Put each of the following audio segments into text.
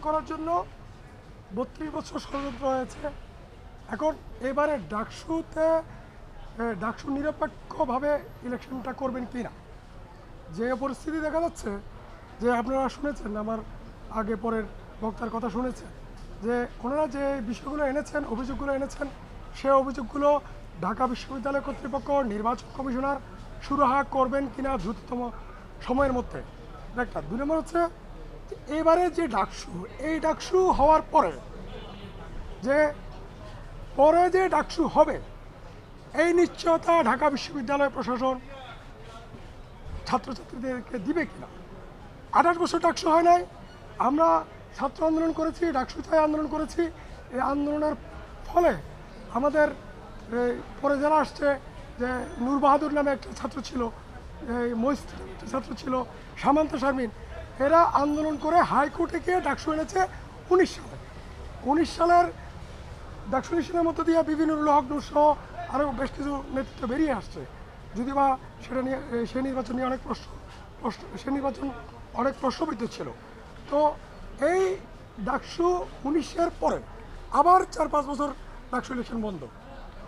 করার জন্য 32 বছর ষড়যন্ত্র হয়েছে। এখন এবারে ডাকসু নিরপেক্ষভাবে ইলেকশনটা করবেন কি না, যে পরিস্থিতি দেখা যাচ্ছে, যে আপনারা শুনেছেন আমার আগে পরের বক্তার কথা শুনেছেন, যে ওনারা যে বিষয়গুলো এনেছেন, অভিযোগগুলো এনেছেন, সে অভিযোগগুলো ঢাকা বিশ্ববিদ্যালয় কর্তৃপক্ষ, নির্বাচন কমিশনার সুরাহা করবেন কিনা দ্রুততম সময়ের মধ্যে, একটা। 2 নম্বর হচ্ছে এবারে যে ডাকসু, এই ডাকসু হওয়ার পরে যে ডাকসু হবে, এই নিশ্চয়তা ঢাকা বিশ্ববিদ্যালয় প্রশাসন ছাত্রছাত্রীদেরকে দিবে কিনা। 28 বছর ডাকসু হয় নাই, আমরা ছাত্র আন্দোলন করেছি, ডাকসু চাই আন্দোলন করেছি। এই আন্দোলনের ফলে আমাদের পরে যারা আসছে, যে নূর বাহাদুর নামে একটা ছাত্র ছিল, মহিত একটা ছাত্র ছিল, সামান্ত শারমিন, এরা আন্দোলন করে হাইকোর্টে গিয়ে ডাকসু এনেছে 19 সালে। 19 সালের ডাকসু ইলেকশনের মধ্য দিয়ে বিভিন্নুল হক নূর সহ আরও বেশ কিছু নেতৃত্ব বেরিয়ে আসছে, যদি বা সেটা নিয়ে সেই নির্বাচন নিয়ে অনেক প্রশ্নবিদ্ধ ছিল। তো এই ডাকসু 19-এর পরে আবার 4-5 বছর ডাকসু ইলেকশন বন্ধ।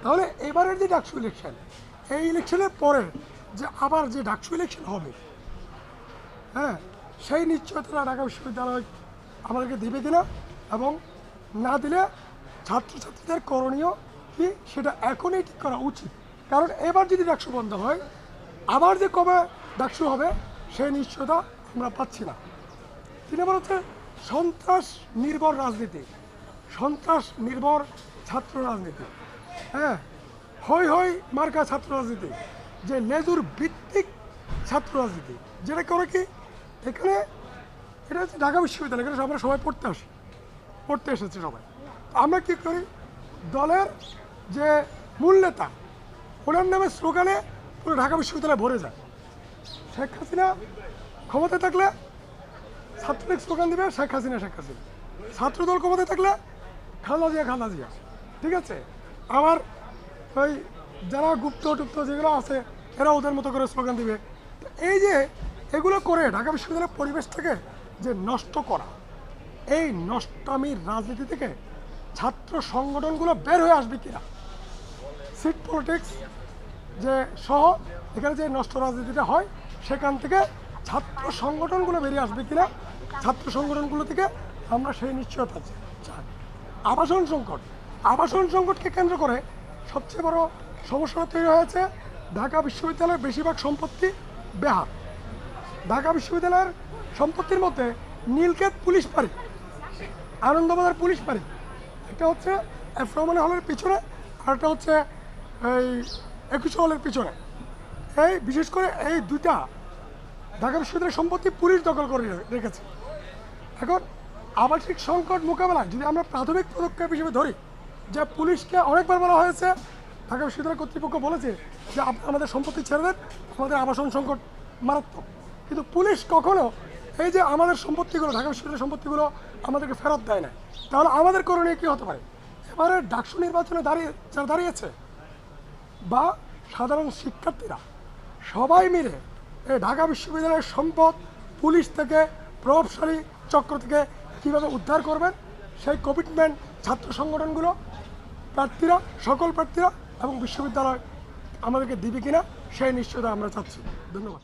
তাহলে এবারের যে ডাকসু ইলেকশন, এই ইলেকশনের পরে যে আবার যে ডাকসু ইলেকশন হবে, হ্যাঁ, সেই নিশ্চয়তা ঢাকা বিশ্ববিদ্যালয় আমাদেরকে দিবে কিনা, এবং না দিলে ছাত্রছাত্রীদের করণীয় কি সেটা এখনই ঠিক করা উচিত। কারণ এবার যদি ডাকসু বন্ধ হয়, আবার যে কবে ডাকসু হবে সেই নিশ্চয়তা আমরা পাচ্ছি না। 3 নম্বর হচ্ছে সন্ত্রাস নির্ভর রাজনীতি, সন্ত্রাস নির্ভর ছাত্র রাজনীতি, হ্যাঁ, হই হই মার্কা ছাত্র রাজনীতি, যে লেজুর ভিত্তিক ছাত্র রাজনীতি, যেটা করে কি এখানে, এটা হচ্ছে ঢাকা বিশ্ববিদ্যালয়, এখানে আমরা সবাই পড়তে এসেছে সবাই। আমরা কি করি, দলের যে মূল নেতা, ওনার নামে স্লোগানে পুরো ঢাকা বিশ্ববিদ্যালয় ভরে যায়। শেখ হাসিনা ক্ষমতায় থাকলে ছাত্রলীগ স্লোগান দিবে শেখ হাসিনা, ছাত্রদল ক্ষমতায় থাকলে খালেদা জিয়া, ঠিক আছে। আবার ওই যারা গুপ্ত যেগুলো আছে, এরা ওদের মতো করে স্লোগান দিবে। তো এই যে এগুলো করে ঢাকা বিশ্ববিদ্যালয়ের পরিবেশটাকে যে নষ্ট করা, এই নষ্টামির রাজনীতি থেকে ছাত্র সংগঠনগুলো বের হয়ে আসবে কিনা, সিট পলিটিক্স যে সহ এখানে যে নষ্ট রাজনীতিটা হয়, সেখান থেকে ছাত্র সংগঠনগুলো বেরিয়ে আসবে কিনা, ছাত্র সংগঠনগুলো থেকে আমরা সেই নিশ্চয়তা চাই। আবাসন সংকটকে কেন্দ্র করে সবচেয়ে বড় সমস্যা তৈরি হয়েছে, ঢাকা বিশ্ববিদ্যালয়ের বেশিরভাগ সম্পত্তি বেহাত। ঢাকা বিশ্ববিদ্যালয়ের সম্পত্তির মধ্যে নীলক্ষেত পুলিশ ফাঁড়ি, আনন্দবাজার পুলিশ ফাঁড়ি, একটা হচ্ছে রহমান হলের পিছনে, আর একটা হচ্ছে এই 21 হলের পিছনে। এই বিশেষ করে এই দুইটা ঢাকা বিশ্ববিদ্যালয়ের সম্পত্তি পুলিশ দখল করে রেখেছে। এখন আবাসিক সংকট মোকাবেলায় যদি আমরা প্রাথমিক পদক্ষেপ হিসেবে ধরি, যে পুলিশকে অনেকবার বলা হয়েছে, ঢাকা বিশ্ববিদ্যালয় কর্তৃপক্ষ বলেছে যে আমাদের সম্পত্তি ছেড়ে দেন, আমাদের আবাসন সংকট মারাত্মক, কিন্তু পুলিশ কখনো এই যে আমাদের সম্পত্তিগুলো, ঢাকা বিশ্ববিদ্যালয়ের সম্পত্তিগুলো আমাদেরকে ফেরত দেয় না। তাহলে আমাদের করণীয় কী হতে পারে? এবারে ডাকসু নির্বাচনে যারা দাঁড়িয়েছে বা সাধারণ শিক্ষার্থীরা সবাই মিলে এই ঢাকা বিশ্ববিদ্যালয়ের সম্পদ পুলিশ থেকে, প্রভাবশালী চক্র থেকে কীভাবে উদ্ধার করবেন, সেই কমিটমেন্ট ছাত্র সংগঠনগুলো, প্রার্থীরা, সকল প্রার্থীরা এবং বিশ্ববিদ্যালয় আমাদেরকে দিবে কিনা, সেই নিশ্চয়তা আমরা চাচ্ছি। ধন্যবাদ।